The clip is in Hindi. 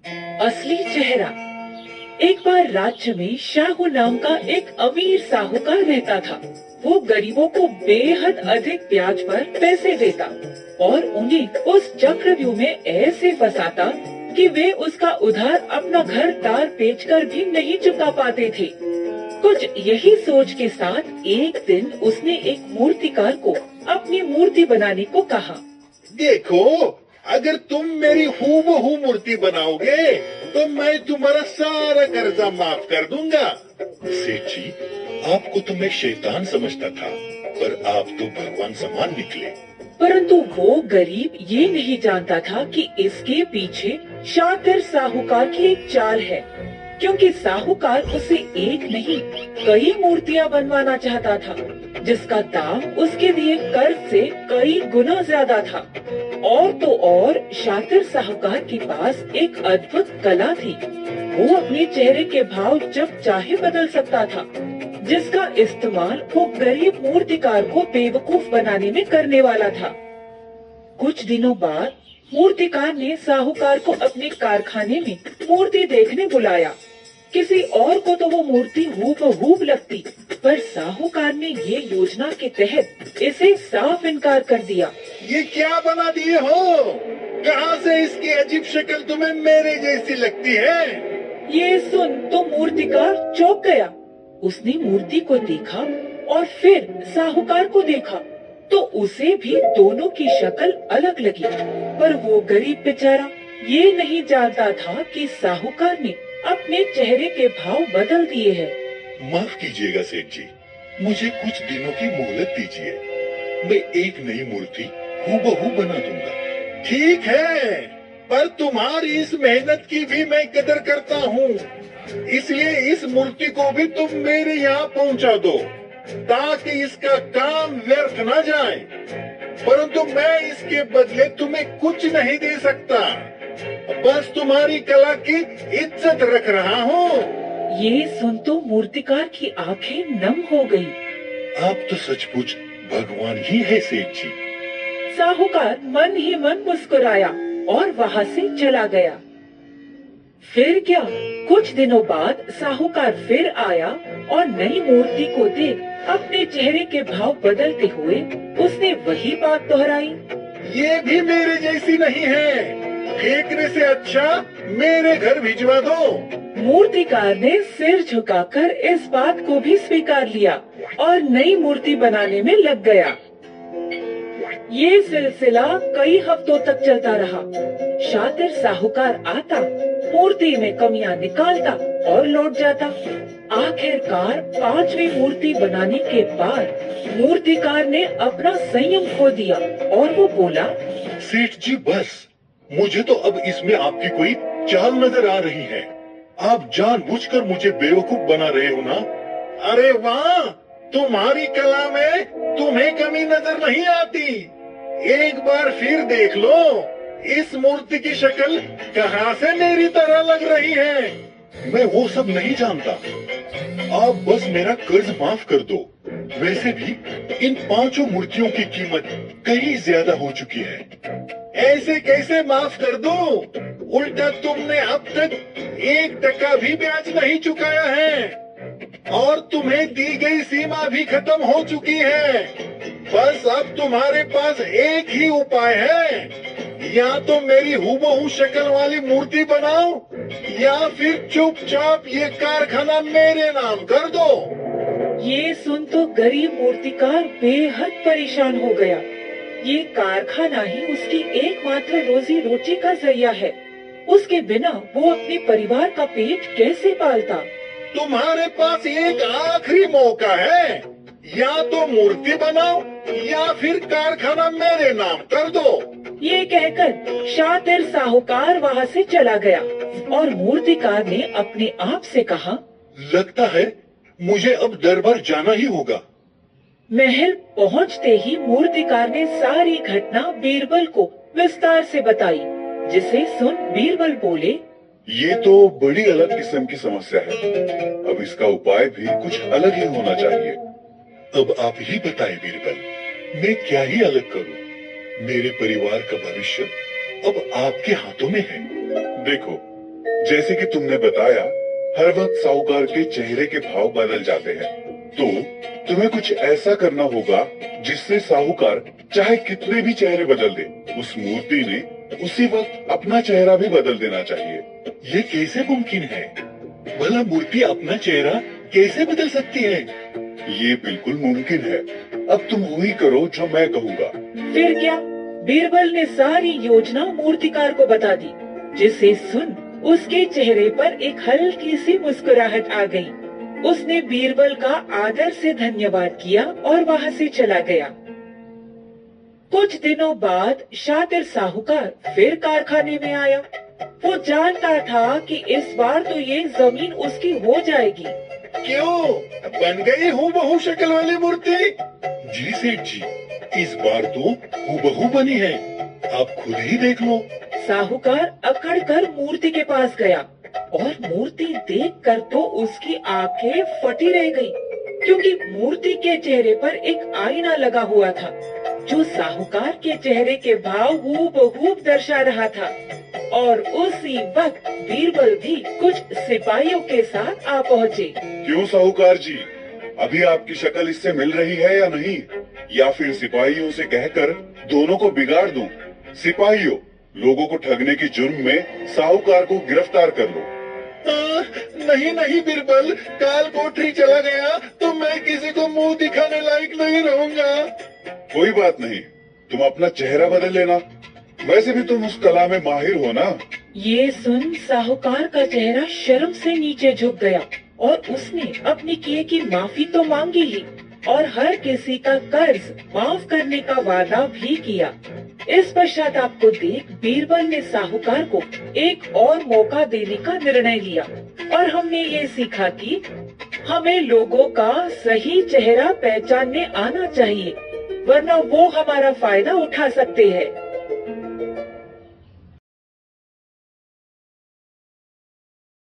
असली चेहरा। एक बार राज्य में शाहू नाम का एक अमीर साहूकार रहता था। वो गरीबों को बेहद अधिक ब्याज पर पैसे देता और उन्हें उस चक्रव्यूह में ऐसे फंसाता कि वे उसका उधार अपना घर दार बेचकर भी नहीं चुका पाते थे। कुछ यही सोच के साथ एक दिन उसने एक मूर्तिकार को अपनी मूर्ति बनाने को कहा। देखो, अगर तुम मेरी हूबहू मूर्ति बनाओगे तो मैं तुम्हारा सारा कर्जा माफ कर दूंगा। सेठ जी, आपको तो मैं शैतान समझता था, पर आप तो भगवान समान निकले। परंतु वो गरीब ये नहीं जानता था कि इसके पीछे शातिर साहूकार की एक चाल है, क्योंकि साहूकार उसे एक नहीं कई मूर्तियां बनवाना चाहता था, जिसका दाम उसके दिए कर्ज से कई गुना ज्यादा था। और तो और शातिर साहूकार के पास एक अद्भुत कला थी। वो अपने चेहरे के भाव जब चाहे बदल सकता था, जिसका इस्तेमाल वो गरीब मूर्तिकार को बेवकूफ बनाने में करने वाला था। कुछ दिनों बाद मूर्तिकार ने साहूकार को अपने कारखाने में मूर्ति देखने बुलाया। किसी और को तो वो मूर्ति हूबहू लगती, पर साहूकार ने ये योजना के तहत इसे साफ इनकार कर दिया। ये क्या बना दिए हो? कहाँ से इसकी अजीब शक्ल तुम्हें मेरे जैसी लगती है? ये सुन तो मूर्तिकार चौंक गया। उसने मूर्ति को देखा और फिर साहूकार को देखा तो उसे भी दोनों की शक्ल अलग लगी। पर वो गरीब बेचारा ये नहीं जानता था कि साहूकार ने अपने चेहरे के भाव बदल दिए हैं। माफ कीजिएगा सेठ जी, मुझे कुछ दिनों की मोहलत दीजिए। मैं एक नई मूर्ति हूबहू बना दूंगा। ठीक है, पर तुम्हारी इस मेहनत की भी मैं कदर करता हूँ, इसलिए इस मूर्ति को भी तुम मेरे यहाँ पहुँचा दो ताकि इसका काम व्यर्थ न जाए। परंतु मैं इसके बदले तुम्हें कुछ नहीं दे सकता, बस तुम्हारी कला की इज्जत रख रहा हूँ। ये सुन तो मूर्तिकार की आंखें नम हो गई। आप तो सचमुच भगवान ही है सेठ जी। साहूकार मन ही मन मुस्कुराया और वहाँ से चला गया। फिर क्या, कुछ दिनों बाद साहूकार फिर आया और नई मूर्ति को देख अपने चेहरे के भाव बदलते हुए उसने वही बात दोहराई। ये भी मेरे जैसी नहीं है, फेंकने से अच्छा मेरे घर भिजवा दो। मूर्तिकार ने सिर झुकाकर इस बात को भी स्वीकार लिया और नई मूर्ति बनाने में लग गया। ये सिलसिला कई हफ्तों तक चलता रहा। शातिर साहूकार आता, मूर्ति में कमियां निकालता और लौट जाता। आखिरकार पांचवी मूर्ति बनाने के बाद मूर्तिकार ने अपना संयम खो दिया और वो बोला, सेठ जी बस, मुझे तो अब इसमें आपकी कोई चाल नजर आ रही है। आप जानबूझकर मुझे बेवकूफ बना रहे हो ना? अरे वाह, तुम्हारी कला में तुम्हें कमी नजर नहीं आती। एक बार फिर देख लो, इस मूर्ति की शक्ल कहाँ से मेरी तरह लग रही है। मैं वो सब नहीं जानता, आप बस मेरा कर्ज माफ कर दो। वैसे भी इन पांचों मूर्तियों की कीमत कहीं ज्यादा हो चुकी है। ऐसे कैसे माफ कर दूं? उल्टा तुमने अब तक 1 टका भी ब्याज नहीं चुकाया है और तुम्हें दी गई सीमा भी खत्म हो चुकी है। बस अब तुम्हारे पास एक ही उपाय है, या तो मेरी हूबहू शक्ल वाली मूर्ति बनाओ या फिर चुपचाप ये कारखाना मेरे नाम कर दो। ये सुन तो गरीब मूर्तिकार बेहद परेशान हो गया। ये कारखाना ही उसकी एकमात्र रोजी रोटी का जरिया है। उसके बिना वो अपने परिवार का पेट कैसे पालता? तुम्हारे पास एक आखिरी मौका है, या तो मूर्ति बनाओ या फिर कारखाना मेरे नाम कर दो। ये कहकर शातिर साहूकार वहाँ से चला गया और मूर्तिकार ने अपने आप से कहा, लगता है मुझे अब दरबार जाना ही होगा। महल पहुँचते ही मूर्तिकार ने सारी घटना बीरबल को विस्तार से बताई, जिसे सुन बीरबल बोले, ये तो बड़ी अलग किस्म की समस्या है। अब इसका उपाय भी कुछ अलग ही होना चाहिए। अब आप ही बताएं बीरबल, मैं क्या ही अलग करूं? मेरे परिवार का भविष्य अब आपके हाथों में है। देखो, जैसे कि तुमने बताया, हर वक्त साहूकार के चेहरे के भाव बदल जाते हैं, तो तुम्हें कुछ ऐसा करना होगा जिससे साहूकार चाहे कितने भी चेहरे बदल दे, उस मूर्ति ने उसी वक्त अपना चेहरा भी बदल देना चाहिए। ये कैसे मुमकिन है? भला मूर्ति अपना चेहरा कैसे बदल सकती है? ये बिल्कुल मुमकिन है। अब तुम वही करो जो मैं कहूँगा। फिर क्या? बीरबल ने सारी योजना मूर्तिकार को बता दी, जिसे सुन उसके चेहरे पर एक हल्की सी मुस्कुराहट आ गई। उसने बीरबल का आदर से धन्यवाद किया और वहाँ से चला गया। कुछ दिनों बाद शातिर साहूकार फिर कारखाने में आया। वो जानता था कि इस बार तो ये जमीन उसकी हो जाएगी। क्यों? बन गई हूबहू शक्ल वाली मूर्ति? जी सेठ जी, इस बार तो हूबहू बनी है, आप खुद ही देख लो। साहूकार अकड़ कर मूर्ति के पास गया और मूर्ति देखकर तो उसकी आंखें फटी रह गई, क्योंकि मूर्ति के चेहरे पर एक आईना लगा हुआ था जो साहूकार के चेहरे के भाव हूबहू दर्शा रहा था। और उसी वक्त बीरबल भी कुछ सिपाहियों के साथ आ पहुँचे। क्यों साहूकार जी, अभी आपकी शक्ल इससे मिल रही है या नहीं? या फिर सिपाहियों से कहकर दोनों को बिगाड़ दूं? सिपाहियों, लोगों को ठगने की जुर्म में साहूकार को गिरफ्तार कर लो। नहीं नहीं बीरबल, काल कोठरी चला गया तो मैं किसी को मुंह दिखाने लायक नहीं रहूंगा। कोई बात नहीं, तुम अपना चेहरा बदल लेना, वैसे भी तुम उस कला में माहिर हो ना। ये सुन साहूकार का चेहरा शर्म से नीचे झुक गया और उसने अपने किए की माफी तो मांगी ही और हर किसी का कर्ज माफ करने का वादा भी किया। इस पश्चाताप को देख बीरबल ने साहूकार को एक और मौका देने का निर्णय लिया और हमने ये सीखा कि हमें लोगों का सही चेहरा पहचानने आना चाहिए, वरना वो हमारा फायदा उठा सकते हैं।